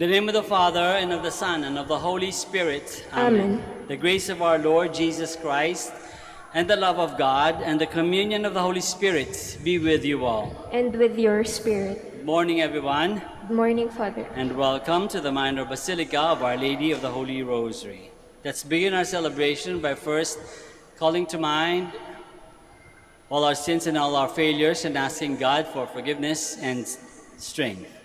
In the name of the Father, and of the Son, and of the Holy Spirit. Amen. The grace of our Lord Jesus Christ, and the love of God, and the communion of the Holy Spirit be with you all. And with your spirit. Good morning, everyone, Good morning, Father. and welcome to the Minor Basilica of Our Lady of the Holy Rosary. Let's begin our celebration by first calling to mind all our sins and all our failures and asking God for forgiveness and strength.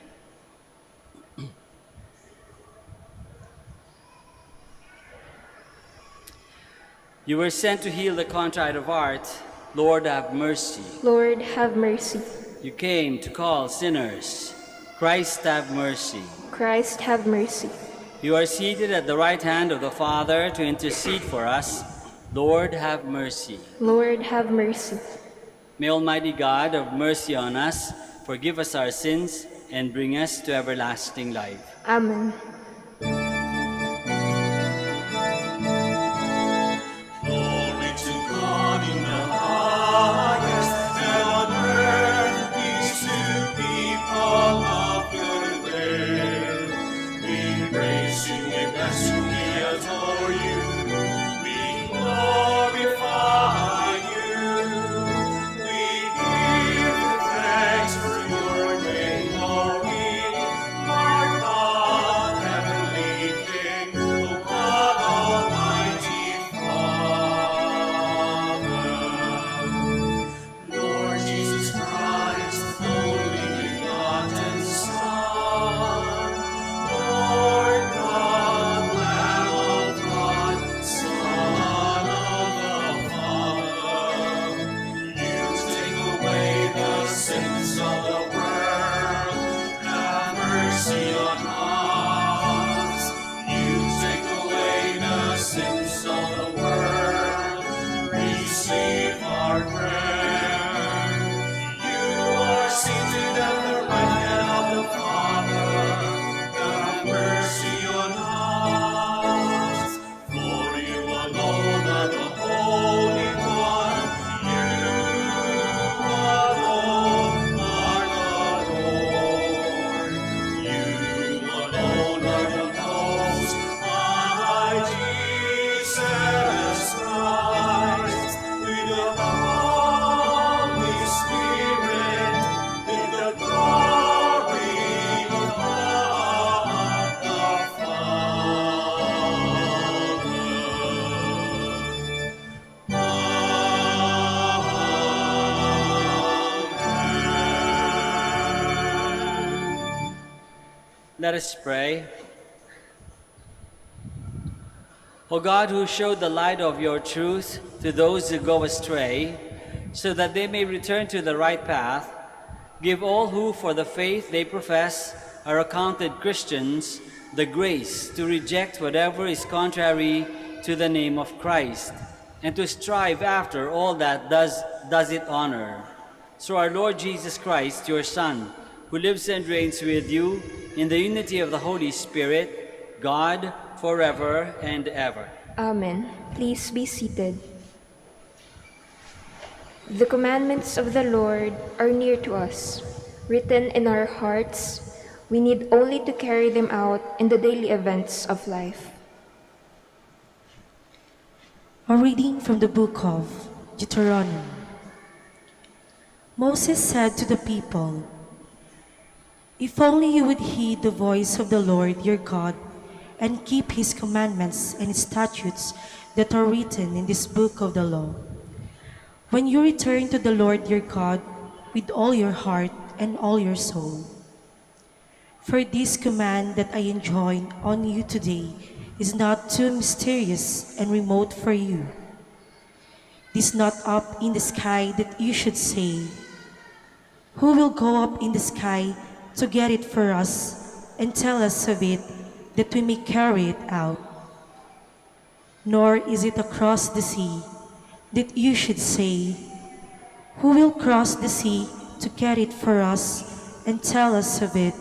You were sent to heal the contrite of heart. Lord, have mercy. Lord, have mercy. You came to call sinners. Christ, have mercy. Christ, have mercy. You are seated at the right hand of the Father to intercede for us. Lord, have mercy. Lord, have mercy. May Almighty God have mercy on us, forgive us our sins, and bring us to everlasting life. Amen. Glory to God in the highest, and on earth peace to people of good will. We praise you, we bless you, we adore you, we glorify you. We give thanks for your name, glory, Lord God, heavenly King, O God Almighty Father. Lord Jesus Christ, only begotten Son, Lord God, Lamb of God, Son of the Father, you take away the sins of the world, have mercy on us. You take away the sins of the world, receive our prayer. You are seated at the right hand of the Father, have mercy on us. For you alone are the Holy One, you alone are the Lord. You alone are the Most High Jesus Christ, with the Holy Spirit, in the glory of God the Father. Let us pray. O God, who showed the light of your truth to those who go astray, so that they may return to the right path, give all who, for the faith they profess, are accounted Christians, the grace to reject whatever is contrary to the name of Christ, and to strive after all that does it honor. Through our Lord Jesus Christ, your Son, who lives and reigns with you in the unity of the Holy Spirit, God, forever and ever. Amen. Please be seated. The commandments of the Lord are near to us, written in our hearts. We need only to carry them out in the daily events of life. A reading from the book of Deuteronomy. Moses said to the people, "If only you would heed the voice of the Lord your God and keep his commandments and his statutes that are written in this book of the law. When you return to the Lord your God with all your heart and all your soul. For this command that I enjoin on you today is not too mysterious and remote for you. It is not up in the sky that you should say, 'Who will go up in the sky to get it for us and tell us of it, that we may carry it out?' Nor is it across the sea that you should say, 'Who will cross the sea to get it for us and tell us of it,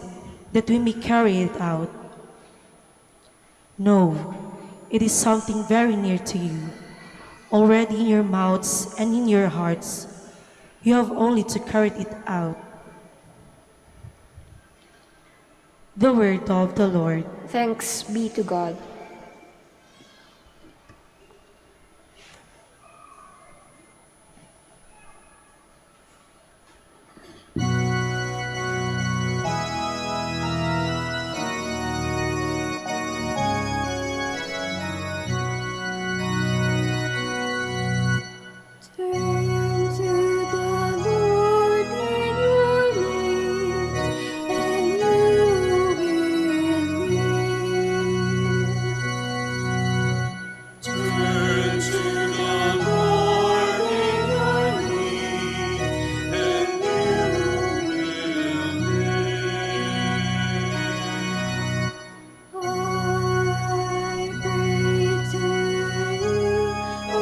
that we may carry it out?' No, it is something very near to you, already in your mouths and in your hearts. You have only to carry it out. The word of the Lord. Thanks be to God. Turn to the Lord in your need, and you will live. Turn to the Lord in your need, and you will live. I pray to you, O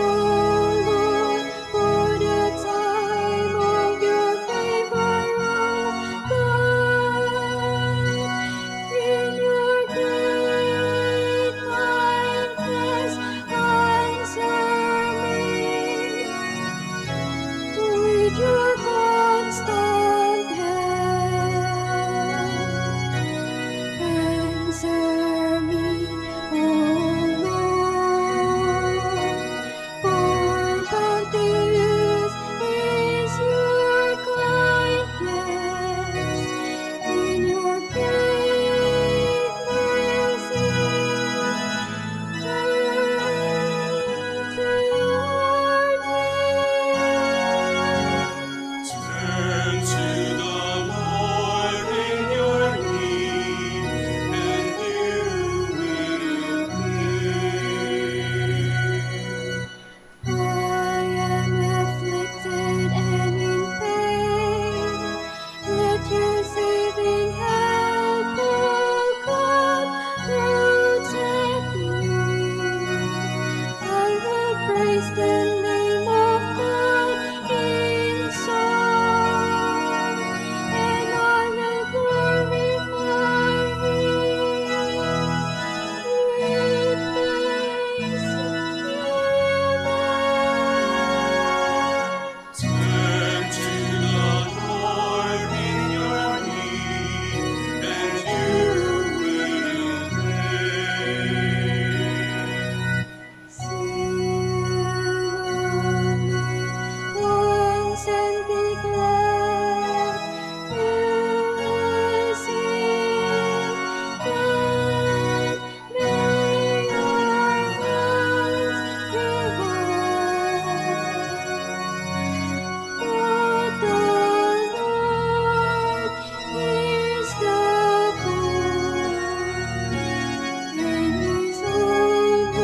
Lord, for the time of your favor, O God. In your great kindness, answer me with your constant hand. Answer me, O Lord, for bounteous is your kindness. In your great mercy, turn toward me. Turn to the Lord in your need, and you will live. I am afflicted and in pain. Let your saving help, O God, protect me. I will praise the name of God in song, and I will glorify Him with thanksgiving. Turn to the Lord in your need, and you will live. Sing once and be glad. You will sing that may your hands provide. For the Lord is the poor, and His own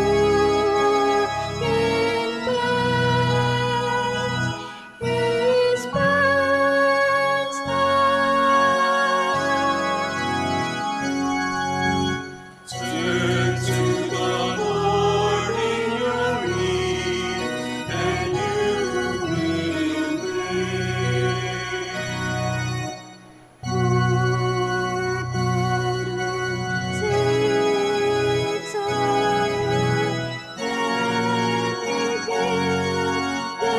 in bands, His bands Turn to the Lord in your need, and you will live. For God will save Zion and rebuild the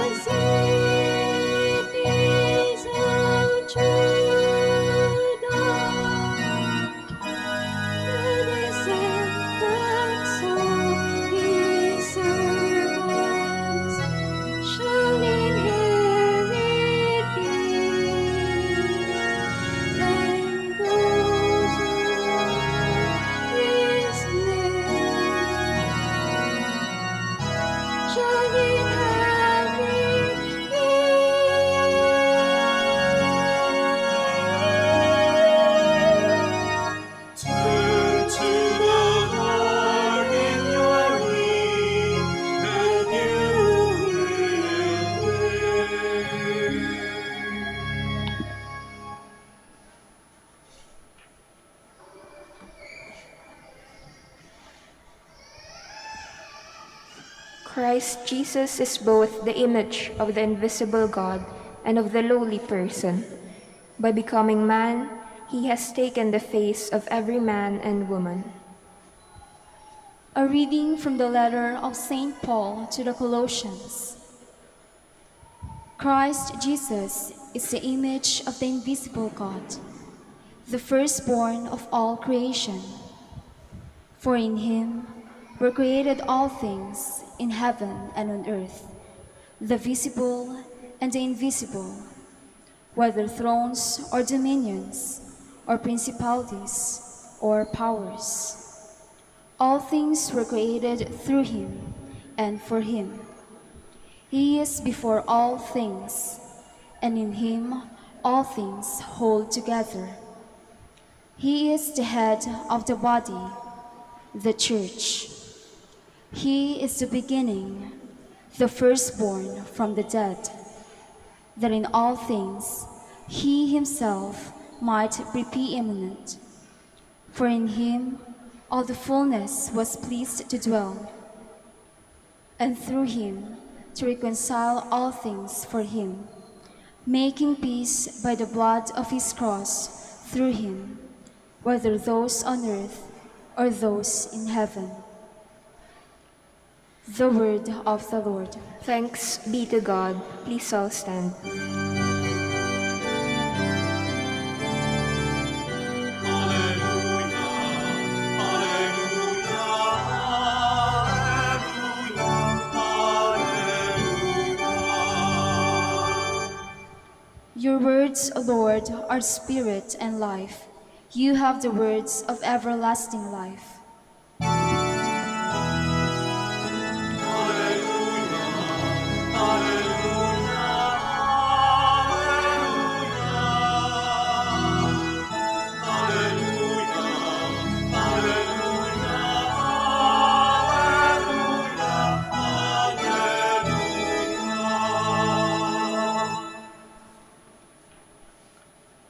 cities of Judah. The descendants of His servants shall inherit it, and those who love His name shall inherit it. Turn to the Lord in your need, and you will live. Christ Jesus is both the image of the invisible God and of the lowly person. By becoming man, he has taken the face of every man and woman. A reading from the letter of St. Paul to the Colossians. Christ Jesus is the image of the invisible God, the firstborn of all creation. For in him were created all things in heaven and on earth, the visible and the invisible, whether thrones or dominions, or principalities or powers. All things were created through him and for him. He is before all things, and in him all things hold together. He is the head of the body, the church. He is the beginning, the firstborn from the dead, that in all things he himself might be preeminent. For in him all the fullness was pleased to dwell, and through him to reconcile all things for him, making peace by the blood of his cross through him, whether those on earth or those in heaven. The word of the Lord. Thanks be to God. Please all stand. Your words, O Lord, are spirit and life. You have the words of everlasting life.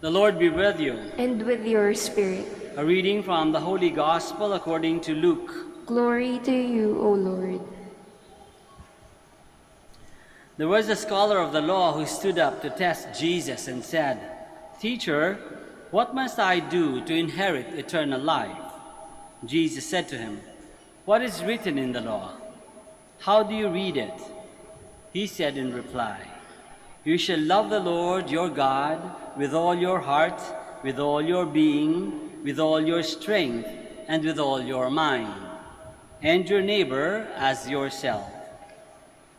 The Lord be with you. And with your spirit. A reading from the Holy Gospel according to Luke. Glory to you, O Lord. There was a scholar of the law who stood up to test Jesus and said, "Teacher, what must I do to inherit eternal life?" Jesus said to him, "What is written in the law? How do you read it?" He said in reply, "You shall love the Lord your God with all your heart, with all your being, with all your strength, and with all your mind, and your neighbor as yourself."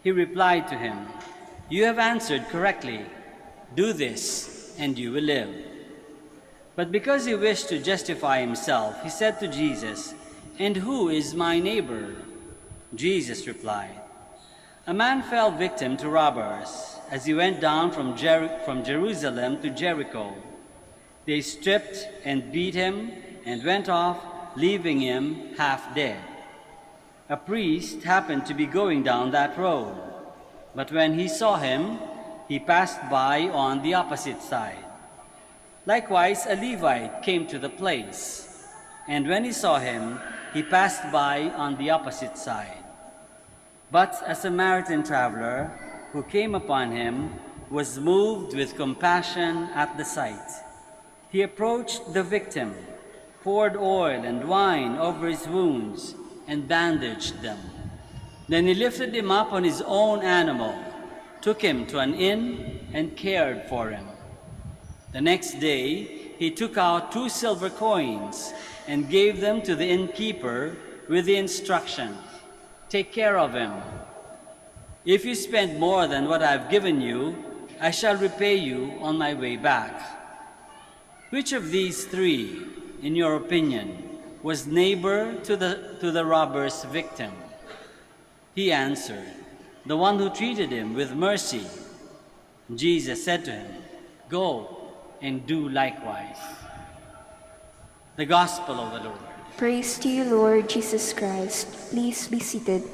He replied to him, "You have answered correctly. Do this, and you will live." But because he wished to justify himself, he said to Jesus, "And who is my neighbor?" Jesus replied, "A man fell victim to robbers as he went down from Jerusalem to Jericho. They stripped and beat him and went off, leaving him half dead. A priest happened to be going down that road, but when he saw him, he passed by on the opposite side. Likewise, a Levite came to the place, and when he saw him, he passed by on the opposite side. But a Samaritan traveler who came upon him was moved with compassion at the sight. He approached the victim, poured oil and wine over his wounds, and bandaged them. Then he lifted him up on his own animal, took him to an inn, and cared for him. The next day, he took out 2 silver coins and gave them to the innkeeper with the instructions, "Take care of him. If you spend more than what I have given you, I shall repay you on my way back." Which of these 3, in your opinion, was neighbor to the robber's victim? He answered, "The one who treated him with mercy." Jesus said to him, "Go and do likewise." The Gospel of the Lord. Praise to you, Lord Jesus Christ. Please be seated.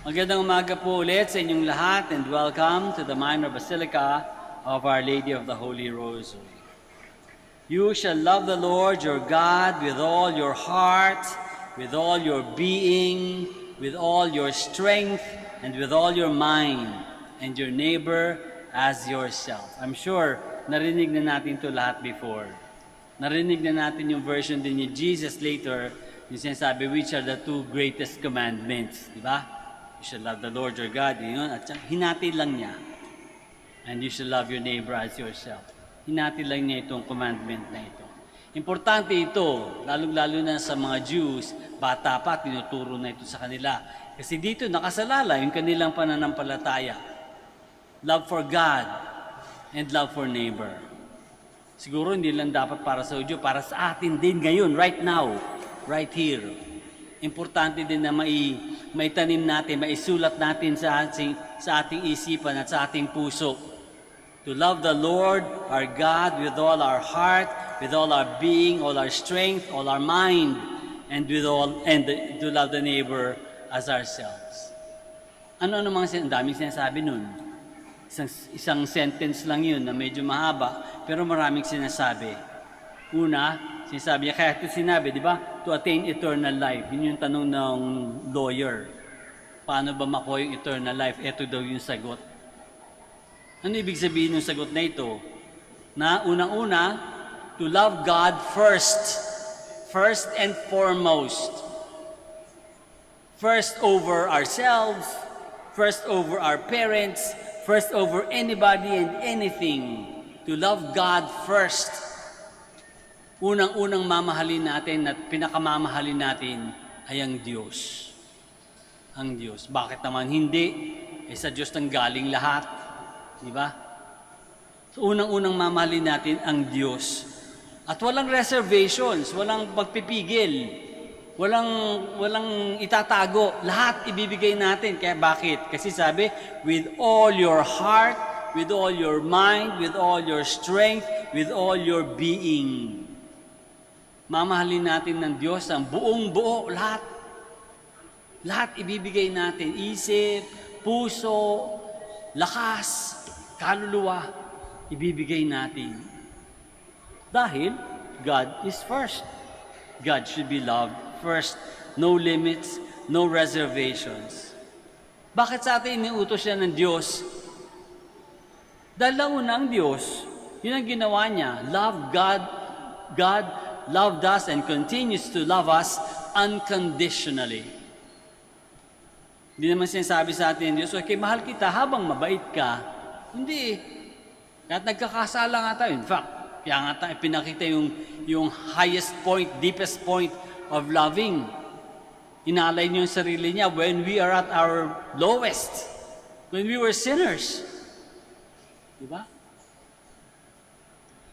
Magandang umaga po ulit sa inyong lahat and welcome to the Minor Basilica of Our Lady of the Holy Rosary. You shall love the Lord your God with all your heart, with all your being, with all your strength, and with all your mind, and your neighbor as yourself. I'm sure narinig na natin to lahat before. Narinig na natin yung version din ni Jesus later, yung sinasabi, which are the 2 greatest commandments, di ba? You shall love the Lord your God, yun, at hinati lang niya. And you shall love your neighbor as yourself. Hinati lang niya itong commandment na ito. Importante ito, lalong-lalo na sa mga Jews, bata pa, tinuturo na ito sa kanila. Kasi dito nakasalala yung kanilang pananampalataya. Love for God and love for neighbor. Siguro hindi lang dapat para sa Udyo, para sa atin din ngayon, right now, right here. Importante din na maitanim natin, maisulat natin sa ating isipan at sa ating puso. To love the Lord, our God, with all our heart, with all our being, all our strength, all our mind, and to love the neighbor as ourselves. Ano mga daming sinasabi nun? Isang sentence lang yun na medyo mahaba, pero maraming sinasabi. Una, sinasabi niya, kaya ito sinabi, di ba? To attain eternal life. Yun yung tanong ng lawyer. Paano ba makuha yung eternal life? Ito daw yung sagot. Ano ibig sabihin ng sagot na ito? Na unang-una, to love God first. First and foremost. First over ourselves, first over our parents, first over anybody and anything. To love God first. Unang-unang mamahalin natin at pinakamamahalin natin ay ang Diyos. Ang Diyos. Bakit naman hindi? Sa Diyos nang galing lahat. Di ba? So, unang-unang mamahalin natin ang Diyos. At walang reservations, walang pagpipigil, walang itatago. Lahat ibibigay natin. Kaya bakit? Kasi sabi, with all your heart, with all your mind, with all your strength, with all your being. Mamahalin natin ng Diyos ang buong-buo, lahat. Lahat ibibigay natin. Isip, puso, lakas, kaluluwa, ibibigay natin. Dahil God is first. God should be loved first. No limits, no reservations. Bakit sa atin iniutos siya ng Diyos? Dahil lang una ang Diyos, yun ang ginawa niya. Love God. God loved us and continues to love us unconditionally. Hindi naman sinasabi sa atin ng Diyos, okay, mahal kita habang mabait ka. Hindi. Kahit nagkakasala nga tayo. In fact, kaya nga tayo pinakita yung highest point, deepest point of loving. Inalay niyo yung sarili niya when we are at our lowest. When we were sinners. Diba?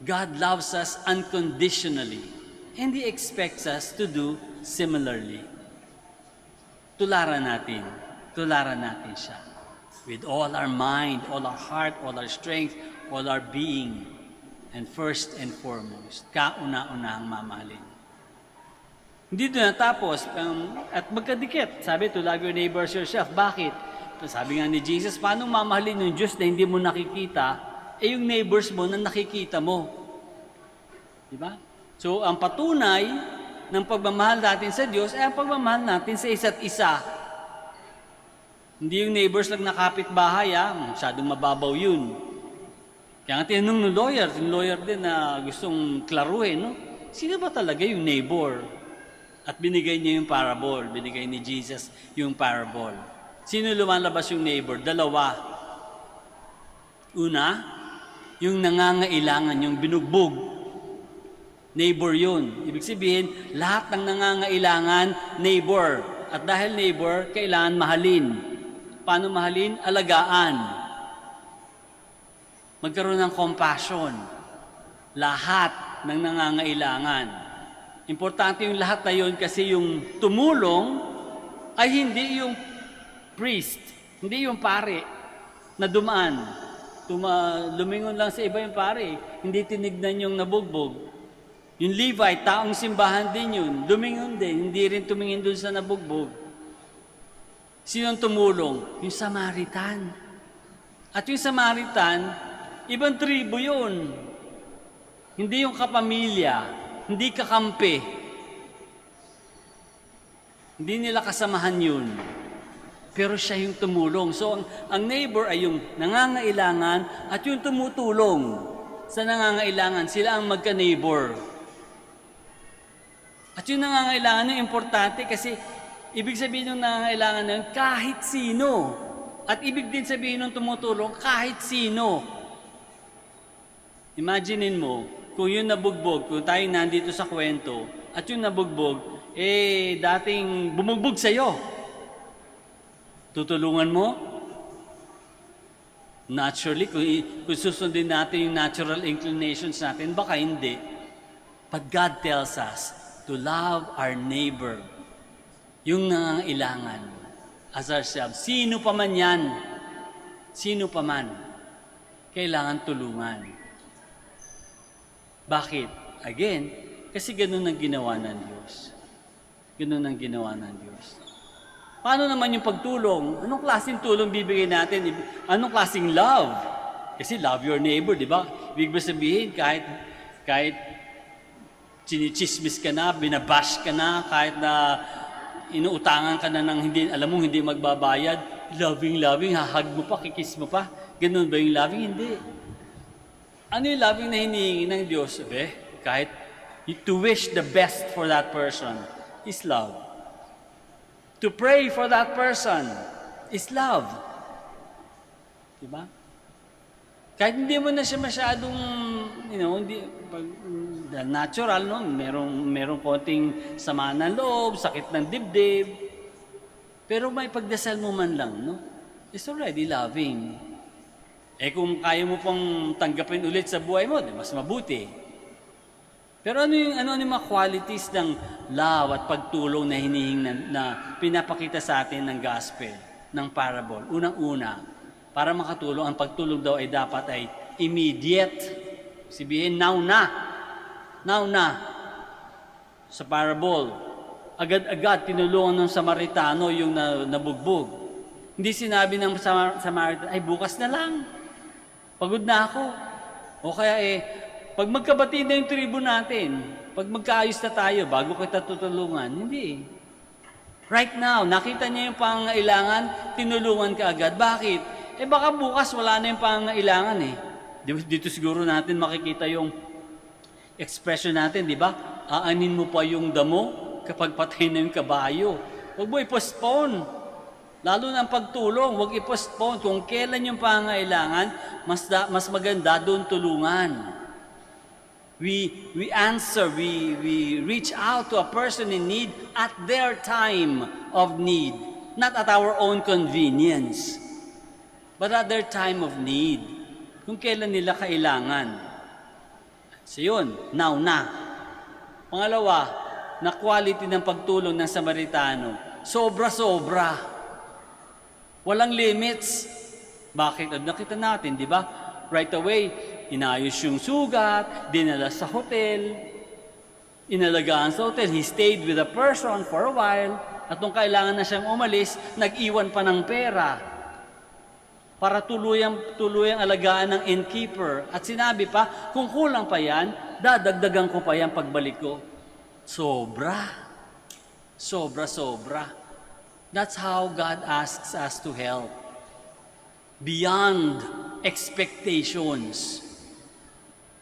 God loves us unconditionally. And He expects us to do similarly. Tularan natin. Tularan natin siya. With all our mind, all our heart, all our strength, all our being. And first and foremost, kauna-unahang mamahalin. Hindi doon natapos, at magkadikit. Sabi, to love your neighbor as yourself. Bakit? Sabi nga ni Jesus, paano mamahalin ng Diyos na hindi mo nakikita, yung neighbors mo na nakikita mo? Diba? So, ang patunay ng pagmamahal natin sa Diyos ay ang pagmamahal natin sa isa't isa. Hindi yung neighbors lang nakapit bahay, masyadong mababaw yun. Kaya nga tinanong ng lawyer din na gustong klaruhin, no? Sino ba talaga yung neighbor? At binigay niya yung parable, binigay ni Jesus yung parable. Sino lumalabas yung neighbor? Dalawa. Una, yung nangangailangan, yung binugbog. Neighbor yun. Ibig sabihin, lahat ng nangangailangan, neighbor. At dahil neighbor, kailangan mahalin. Paano mahalin? Alagaan. Magkaroon ng compassion. Lahat ng nangangailangan. Importante yung lahat na yun kasi yung tumulong ay hindi yung priest, hindi yung pare na dumaan. Lumingon lang sa iba yung pare. Hindi tinignan yung nabugbog. Yung Levite, taong simbahan din yun. Lumingon din, hindi rin tumingin dun sa nabugbog. Sinong tumulong? Yung Samaritan. At yung Samaritan, ibang tribo yun. Hindi yung kapamilya, hindi kakampi. Hindi nila kasamahan yun. Pero siya yung tumulong. So, ang neighbor ay yung nangangailangan at yung tumutulong sa nangangailangan. Sila ang magka-neighbor. At yung nangangailangan yung importante kasi ibig sabihin ng nangangailangan na yun, kahit sino. At ibig din sabihin ng tumutulong, kahit sino. Imaginein mo, kung yung nabugbog, kung tayo nandito sa kwento, at yung nabugbog, dating bumugbog sa'yo. Tutulungan mo? Naturally, kung susundin natin yung natural inclinations natin, baka hindi. But God tells us to love our neighbor, yung nangangailangan, as ourselves. Sino pa man yan, sino pa man, kailangan tulungan. Bakit? Again, kasi ganun ang ginawa ng Diyos. Ganun ang ginawa ng Diyos. Paano naman yung pagtulong? Anong klaseng tulong bibigay natin? Anong klaseng love? Kasi love your neighbor, di ba? Ibig sabihin, kahit chinichismis ka na, binabash ka na, kahit na inuutangan ka na ng hindi magbabayad, loving, hahag mo pa, kikiss mo pa. Ganun ba yung loving? Hindi. Ano yung loving na hinihingi ng Diyos? Kahit to wish the best for that person is love. To pray for that person is love. Diba? Kahit hindi mo na siya masyadong, natural, no? Merong konting sama ng loob, sakit ng dibdib. Pero may pagdasal mo man lang, no? It's already loving. Kung kaya mo pang tanggapin ulit sa buhay mo, mas mabuti. Pero ano yung mga qualities ng love at pagtulong na na pinapakita sa atin ng gospel, ng parable? Unang-una, para makatulong, ang pagtulong daw ay dapat immediate. Sabihin, now na. Sa parable, agad-agad tinulungan ng Samaritano yung nabugbog. Hindi sinabi ng Samaritan, bukas na lang. Pagod na ako. O kaya pag magkabati na yung tribo natin, pag magkaayos na tayo, bago kita tutulungan, hindi. Right now, nakita niya yung pangangailangan, tinulungan ka agad. Bakit? Baka bukas wala na yung pangangailangan Dito siguro natin makikita yung expression natin, di ba? Aanin mo pa yung damo kapag patay na yung kabayo. Huwag mo i-postpone. Lalo na ang pagtulong, huwag i-postpone. Kung kailan yung pangangailangan, mas maganda doon tulungan. We answer, we reach out to a person in need at their time of need. Not at our own convenience, but at their time of need. Kung kailan nila kailangan. So yun, now na. Pangalawa, na quality ng pagtulong ng Samaritano, sobra-sobra. Walang limits. Bakit? Nakita natin, di ba? Right away, inayos yung sugat, dinala sa hotel, inalagaan sa hotel, he stayed with the person for a while, at nung kailangan na siyang umalis, nag-iwan pa ng pera para tuluyang alagaan ng innkeeper. At sinabi pa, kung kulang pa yan, dadagdagan ko pa yan pagbalik ko. Sobra. That's how God asks us to help. Beyond expectations.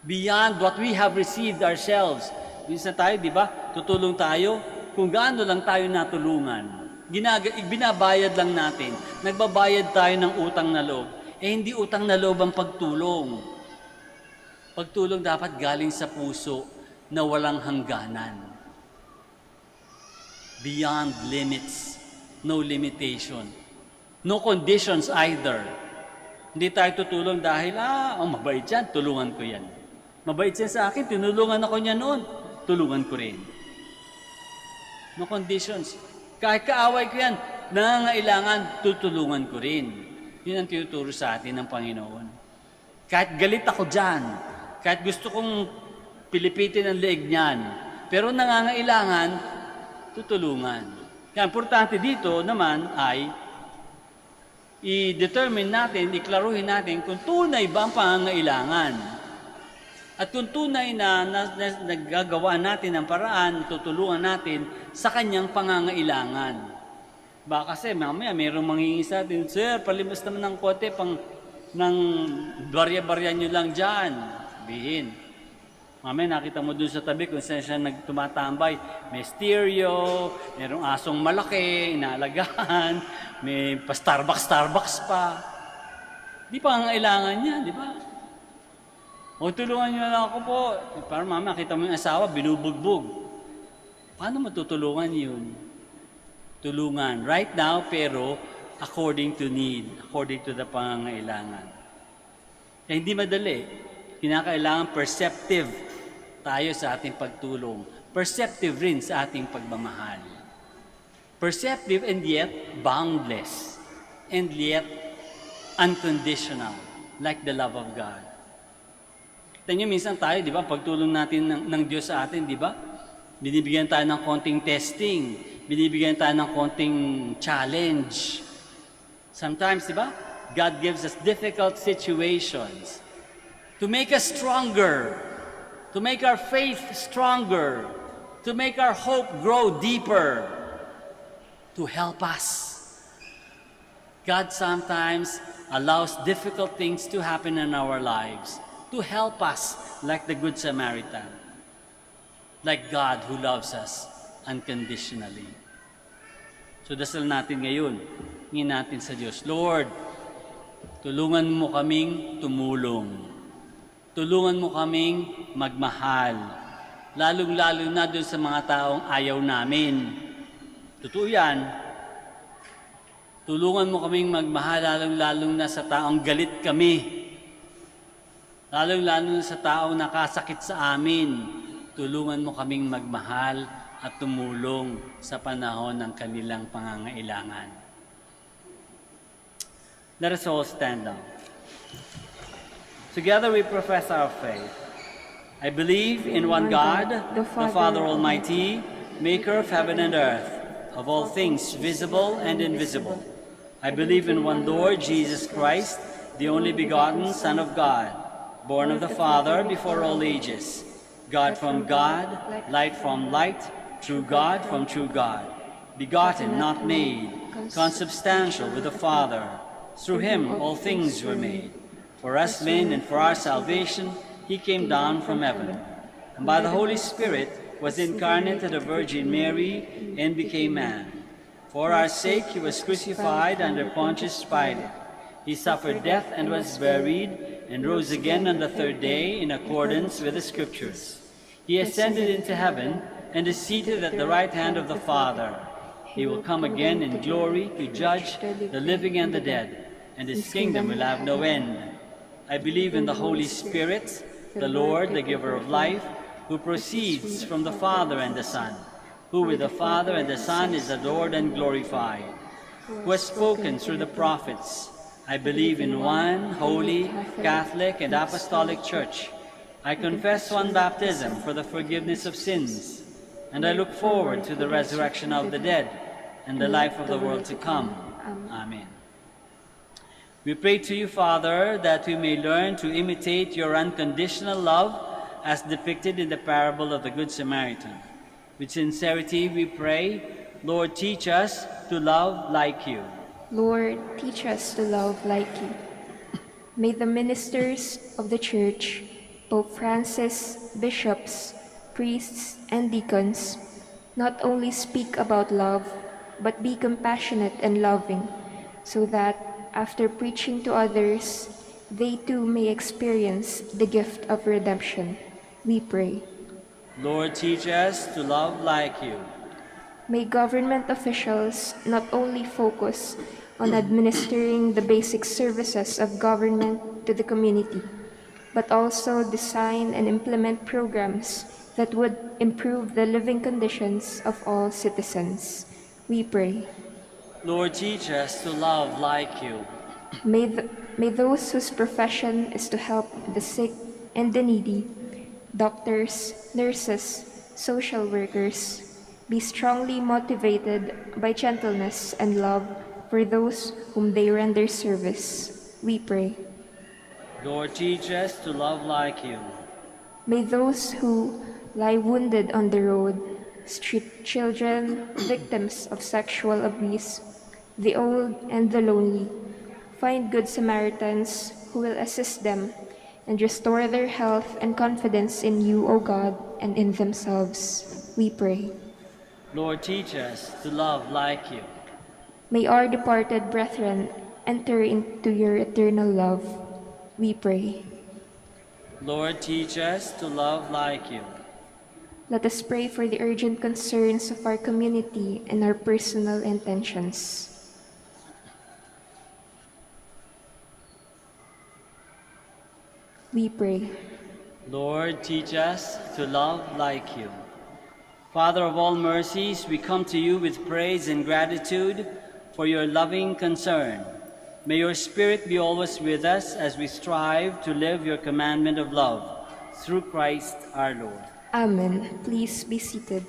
Beyond what we have received ourselves. Minsan tayo, di ba? Tutulong tayo kung gaano lang tayo natulungan. Binabayad lang natin. Nagbabayad tayo ng utang na loob. Hindi utang na loob ang pagtulong. Pagtulong dapat galing sa puso na walang hangganan. Beyond limits. No limitation. No conditions either. Hindi tayo tutulong dahil, mabait yan, tulungan ko yan. Mabait yan sa akin, tinulungan ako niya noon, tulungan ko rin. No conditions. Kahit kaaway ko yan, nangangailangan, tutulungan ko rin. Yun ang tinuturo sa atin ng Panginoon. Kahit galit ako dyan, kahit gusto kong pilipitin ang leeg niyan, pero nangangailangan, tutulungan. Kaya importante dito naman ay i-determine natin, iklaruhin natin kung tunay ba ang pangangailangan. At kung tunay na naggagawa natin ang paraan, tutulungan natin sa kanyang pangangailangan. Baka kasi mamaya mayroong manghingi sa atin, Sir, palimas naman ng kote ng barya-barya nyo lang dyan. Sabihin. Mamaya nakita mo dun sa tabi kung saan siya nagtumatambay. May stereo, mayroong asong malaki, inaalagaan, may pa-Starbucks pa. Di pa ang kailangan niya, di ba? O tulungan niyo na ako po. Para mama, kita mo yung asawa, binubugbog. Paano matutulungan yun? Tulungan. Right now, pero according to need, according to the pangangailangan. Kaya hindi madali. Kinakailangan perceptive tayo sa ating pagtulong. Perceptive rin sa ating pagmamahal. Perceptive and yet boundless. And yet unconditional. Like the love of God. Kita nyo, minsan tayo, di ba, pagtulong natin ng Diyos sa atin, di ba? Binibigyan tayo ng konting testing. Binibigyan tayo ng konting challenge. Sometimes, di ba, God gives us difficult situations to make us stronger, to make our faith stronger, to make our hope grow deeper, to help us. God sometimes allows difficult things to happen in our lives to help us like the Good Samaritan, like God who loves us unconditionally. So dasal natin ngayon, hingin natin sa Diyos, Lord, tulungan mo kaming tumulong. Tulungan mo kaming magmahal. Lalong-lalo na dun sa mga taong ayaw namin. Totoo yan. Tulungan mo kaming magmahal, lalong-lalong na sa taong galit kami. Lalong-lalo na sa taong nakasakit sa amin. Tulungan mo kaming magmahal at tumulong sa panahon ng kanilang pangangailangan. Let us all stand up. Together we profess our faith. I believe in one God, the Father Almighty, maker of heaven and earth, of all things visible and invisible. I believe in one Lord, Jesus Christ, the only begotten Son of God, born of the Father before all ages, God from God, light from light, true God from true God, begotten, not made, consubstantial with the Father. Through him all things were made. For us men and for our salvation, he came down from heaven, and by the Holy Spirit was incarnate of the Virgin Mary and became man. For our sake he was crucified under Pontius Pilate. He suffered death and was buried, and rose again on the third day in accordance with the Scriptures. He ascended into heaven and is seated at the right hand of the Father. He will come again in glory to judge the living and the dead, and his kingdom will have no end. I believe in the Holy Spirit, the Lord, the giver of life, who proceeds from the Father and the Son, who with the Father and the Son is adored and glorified, who has spoken through the prophets. I believe in one holy, Catholic, and Apostolic Church. I confess one baptism for the forgiveness of sins, and I look forward to the resurrection of the dead and the life of the world to come. Amen. We pray to you, Father, that we may learn to imitate your unconditional love as depicted in the parable of the Good Samaritan. With sincerity we pray, Lord, teach us to love like you. Lord, teach us to love like you. May the ministers of the Church, Pope Francis, bishops, priests, and deacons, not only speak about love, but be compassionate and loving, so that, after preaching to others, they too may experience the gift of redemption. We pray. Lord, teach us to love like you. May government officials not only focus on administering the basic services of government to the community, but also design and implement programs that would improve the living conditions of all citizens. We pray. Lord, teach us to love like you. May those whose profession is to help the sick and the needy, doctors, nurses, social workers, be strongly motivated by gentleness and love for those whom they render service. We pray. Lord, teach us to love like you. May those who lie wounded on the road, street children, victims of sexual abuse, the old and the lonely, find good Samaritans who will assist them and restore their health and confidence in you, O God, and in themselves. We pray. Lord, teach us to love like you. May our departed brethren enter into your eternal love. We pray. Lord, teach us to love like you. Let us pray for the urgent concerns of our community and our personal intentions. We pray. Lord, teach us to love like you. Father of all mercies, we come to you with praise and gratitude for your loving concern. May your Spirit be always with us as we strive to live your commandment of love through Christ our Lord. Amen. Please be seated.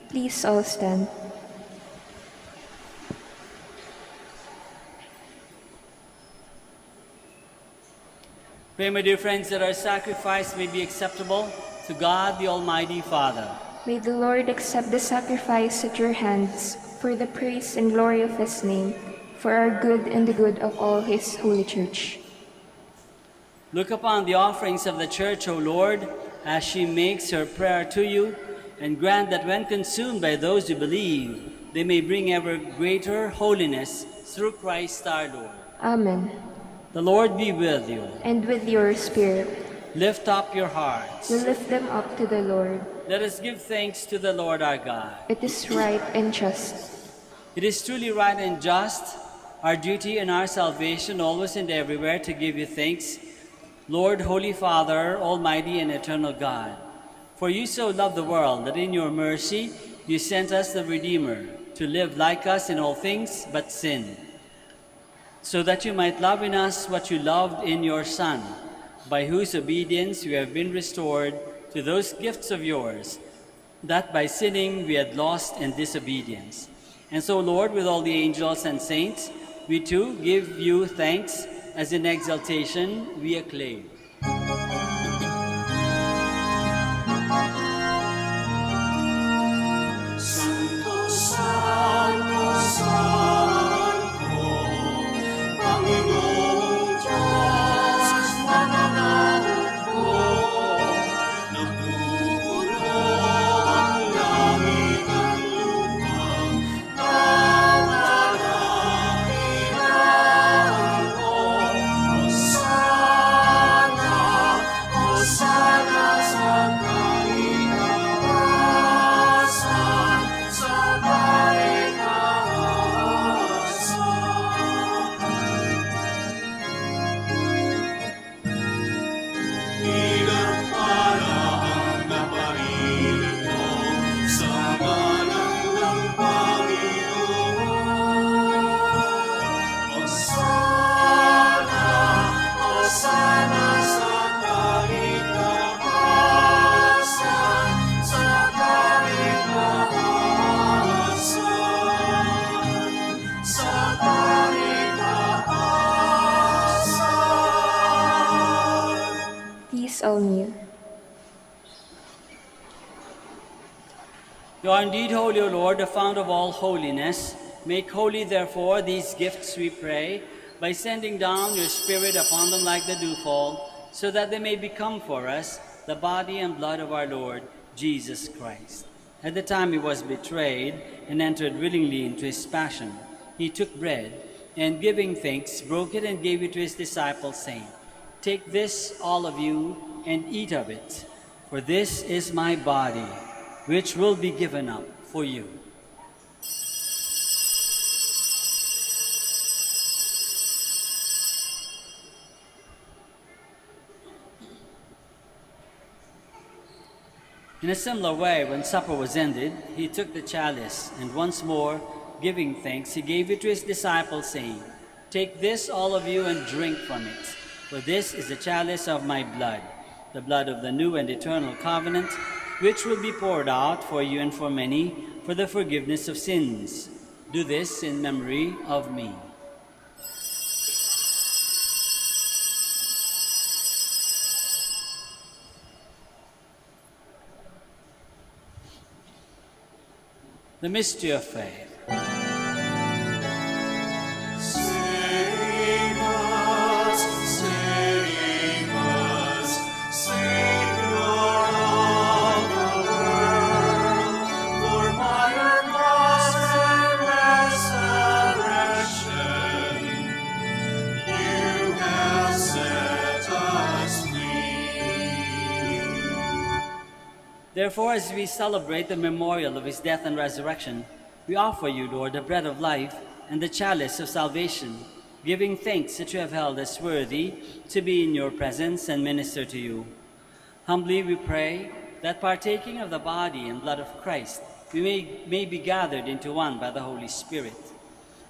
Please all stand. Pray, my dear friends, that our sacrifice may be acceptable to God, the Almighty Father. May the Lord accept the sacrifice at your hands for the praise and glory of his name, for our good and the good of all his holy church. Look upon the offerings of the church, O Lord, as she makes her prayer to you, and grant that when consumed by those who believe, they may bring ever greater holiness through Christ our Lord. Amen. The Lord be with you. And with your spirit, Lift up your hearts. we lift them up to the Lord. Let us give thanks to the Lord our God. It is right and just. It is truly right and just, our duty and our salvation, always and everywhere, to give you thanks, Lord, Holy Father, Almighty and eternal God. For you so loved the world that in your mercy you sent us the Redeemer to live like us in all things but sin, so that you might love in us what you loved in your Son, by whose obedience we have been restored to those gifts of yours, that by sinning we had lost in disobedience. And so, Lord, with all the angels and saints, we too give you thanks, as in exaltation we acclaim. Santo, Santo, Santo, Panginoong Diyos na nananapo, napupuno ang langit at lupa, pagdadakilaan mo, Hosanna You are indeed holy, O Lord, the fount of all holiness. Make holy, therefore, these gifts, we pray, by sending down your Spirit upon them like the dewfall, so that they may become for us the body and blood of our Lord Jesus Christ. At the time he was betrayed and entered willingly into his passion, he took bread, and giving thanks, broke it and gave it to his disciples, saying, "Take this, all of you, and eat of it, for this is my body, which will be given up for you." In a similar way, when supper was ended, he took the chalice, and once more, giving thanks, he gave it to his disciples, saying, "Take this, all of you, and drink from it, for this is the chalice of my blood, the blood of the new and eternal covenant, which will be poured out for you and for many for the forgiveness of sins. Do this in memory of me." The mystery of faith. Save us, Savior of the world, for by your cross and resurrection, you have set us free. Therefore, as we celebrate the memorial of his death and resurrection, we offer you, Lord, the bread of life and the chalice of salvation, giving thanks that you have held us worthy to be in your presence and minister to you. Humbly we pray that, partaking of the body and blood of Christ, we may be gathered into one by the Holy Spirit.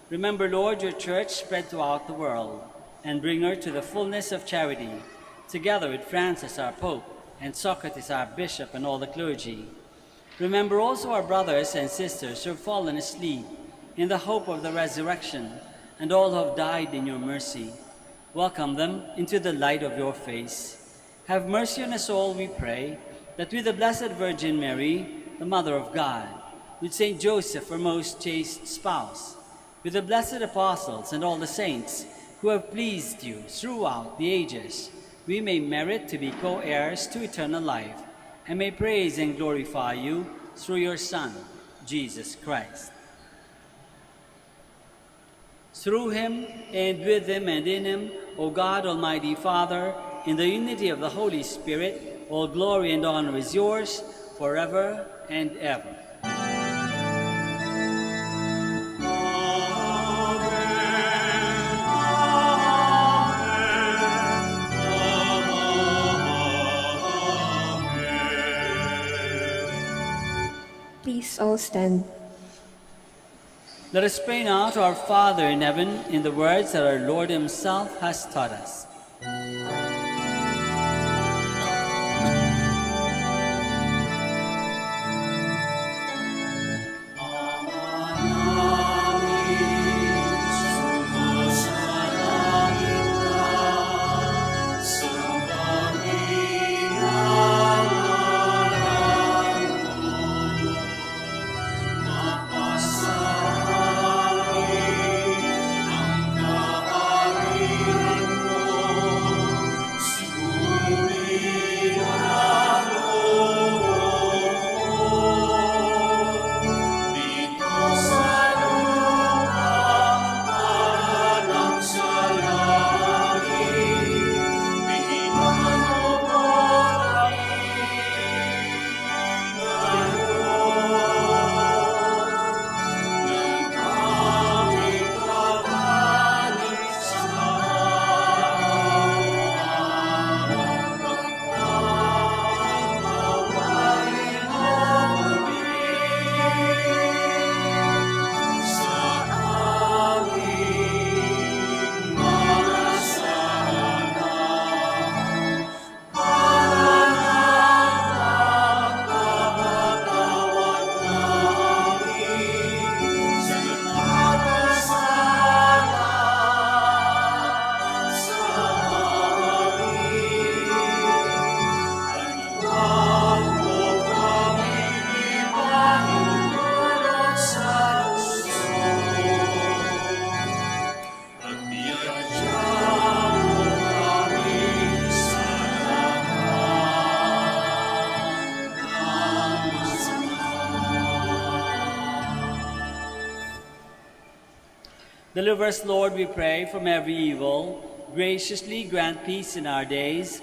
Remember, Lord, your church spread throughout the world, and bring her to the fullness of charity, together with Francis our Pope, and Socrates our bishop, and all the clergy. Remember also our brothers and sisters who have fallen asleep in the hope of the resurrection, and all who have died in your mercy. Welcome them into the light of your face. Have mercy on us all, we pray, that with the Blessed Virgin Mary, the Mother of God, with Saint Joseph, her most chaste spouse, with the blessed apostles and all the saints who have pleased you throughout the ages, we may merit to be co-heirs to eternal life, and may praise and glorify you through your Son, Jesus Christ. Through him, and with him, and in him, O God, Almighty Father, in the unity of the Holy Spirit, all glory and honor is yours forever and ever. Please all stand. Let us pray now to our Father in heaven in the words that our Lord himself has taught us. Deliver us, Lord, we pray, from every evil. Graciously grant peace in our days,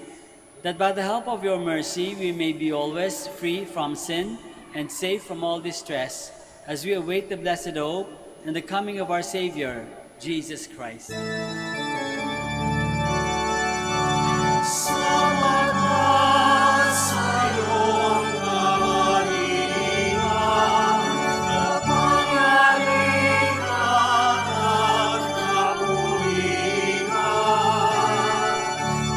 that by the help of your mercy we may be always free from sin and safe from all distress, as we await the blessed hope and the coming of our Savior, Jesus Christ. Salamat sa'yo, kalinga, kapangyarihan at kapulihan,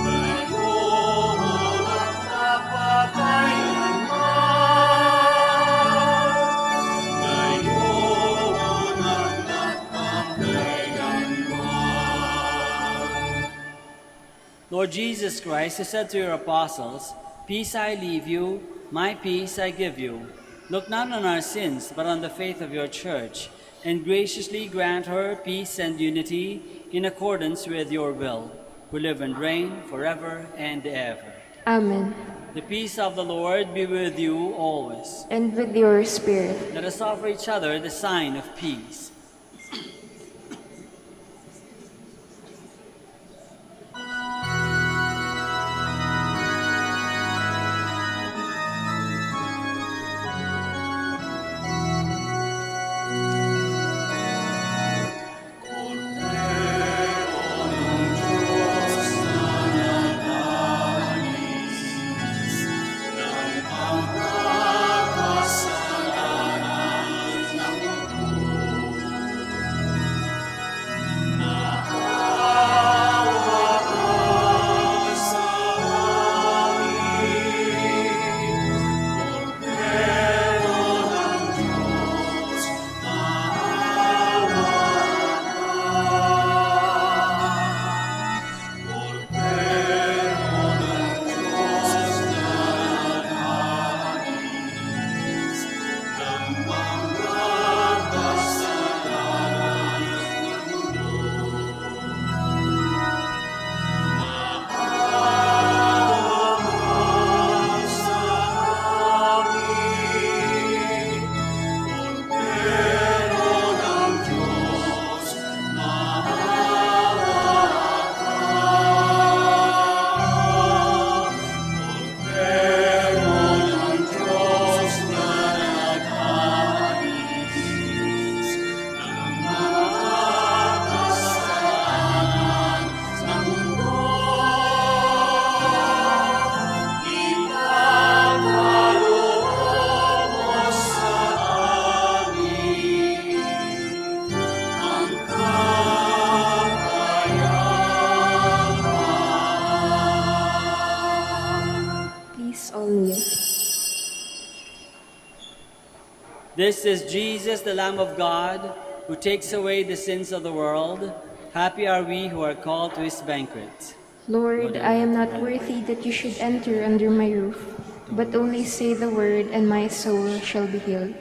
ngayon at napakailanman, ngayon at napakailanman. Lord Jesus Christ, who said to your apostles, "Peace I leave you, my peace I give you," look not on our sins, but on the faith of your church, and graciously grant her peace and unity in accordance with your will, who live and reign forever and ever. Amen. The peace of the Lord be with you always. And with your spirit. Let us offer each other the sign of peace. Please all kneel. This is Jesus, the Lamb of God, who takes away the sins of the world. Happy are we who are called to his banquet. Lord, I am not worthy that you should enter under my roof, but only say the word, and my soul shall be healed.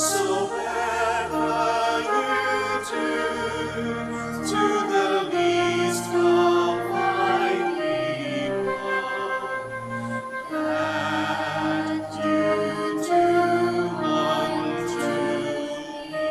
whatsoever you do to the least of my people, that you do unto me.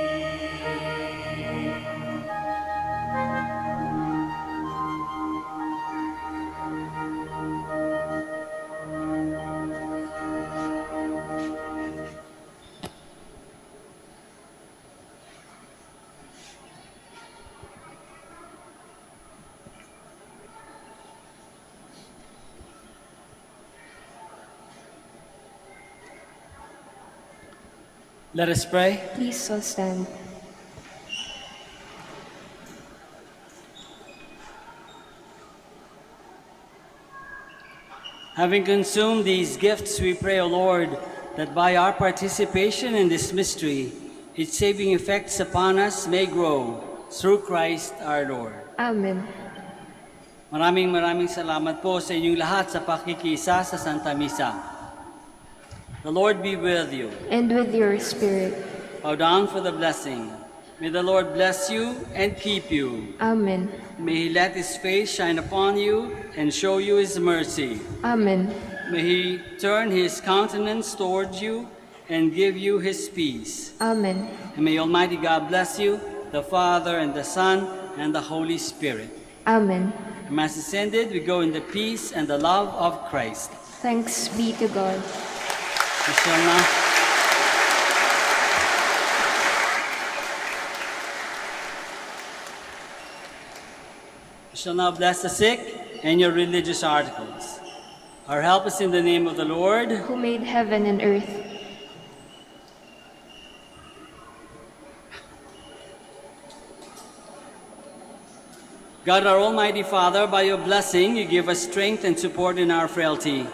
Let us pray. Please all stand. Having consumed these gifts, we pray, O Lord, that by our participation in this mystery, its saving effects upon us may grow through Christ our Lord. Amen. Maraming salamat po sa inyong lahat sa pakikisa sa Santa Misa. The Lord be with you. And with your spirit. Bow down for the blessing. May the Lord bless you and keep you. Amen. May He let His face shine upon you and show you His mercy. Amen. May He turn His countenance towards you and give you His peace. Amen. And may Almighty God bless you, the Father and the Son and the Holy Spirit. Amen. The Mass is ended. We go in the peace and the love of Christ. Thanks be to God. We shall now, bless the sick and your religious articles. Our help is in the name of the Lord. Who made heaven and earth. God, our Almighty Father, by your blessing, you give us strength and support in our frailty.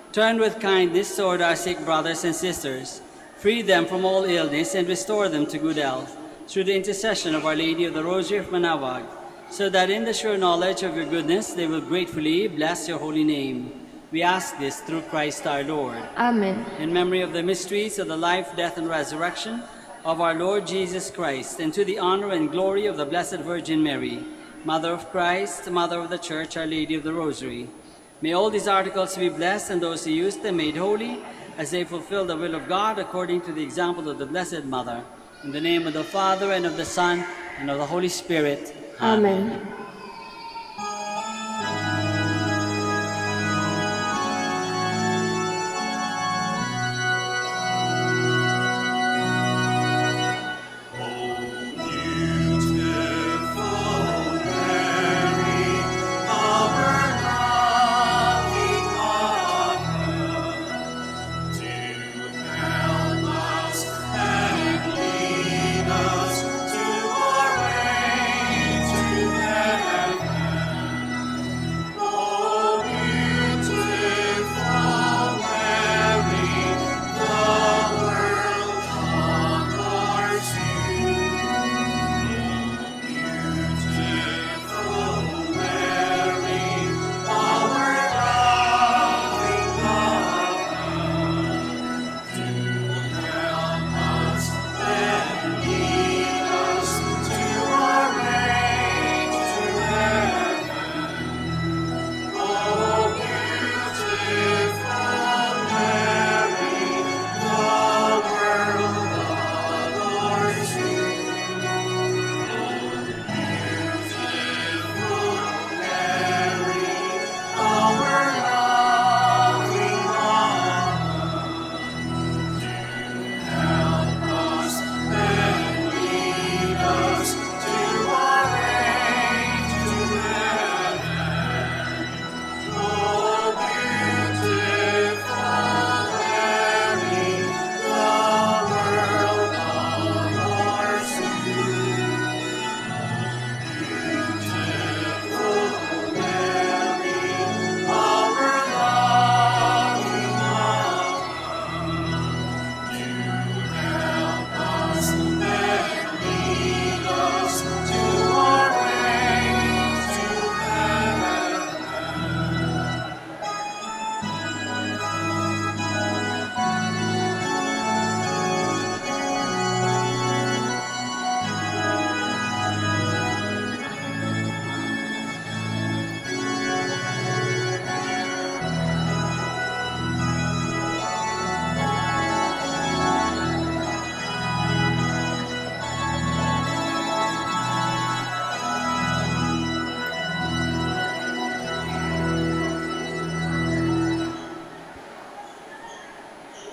Turn with kindness toward our sick brothers and sisters. Free them from all illness and restore them to good health through the intercession of Our Lady of the Rosary of Manaoag, so that in the sure knowledge of your goodness they will gratefully bless your holy name. We ask this through Christ our Lord. Amen. In memory of the mysteries of the life, death, and resurrection of our Lord Jesus Christ, and to the honor and glory of the Blessed Virgin Mary, Mother of Christ, Mother of the Church, Our Lady of the Rosary. May all these articles be blessed, and those who use them made holy, as they fulfill the will of God according to the example of the Blessed Mother. In the name of the Father, and of the Son, and of the Holy Spirit. Amen.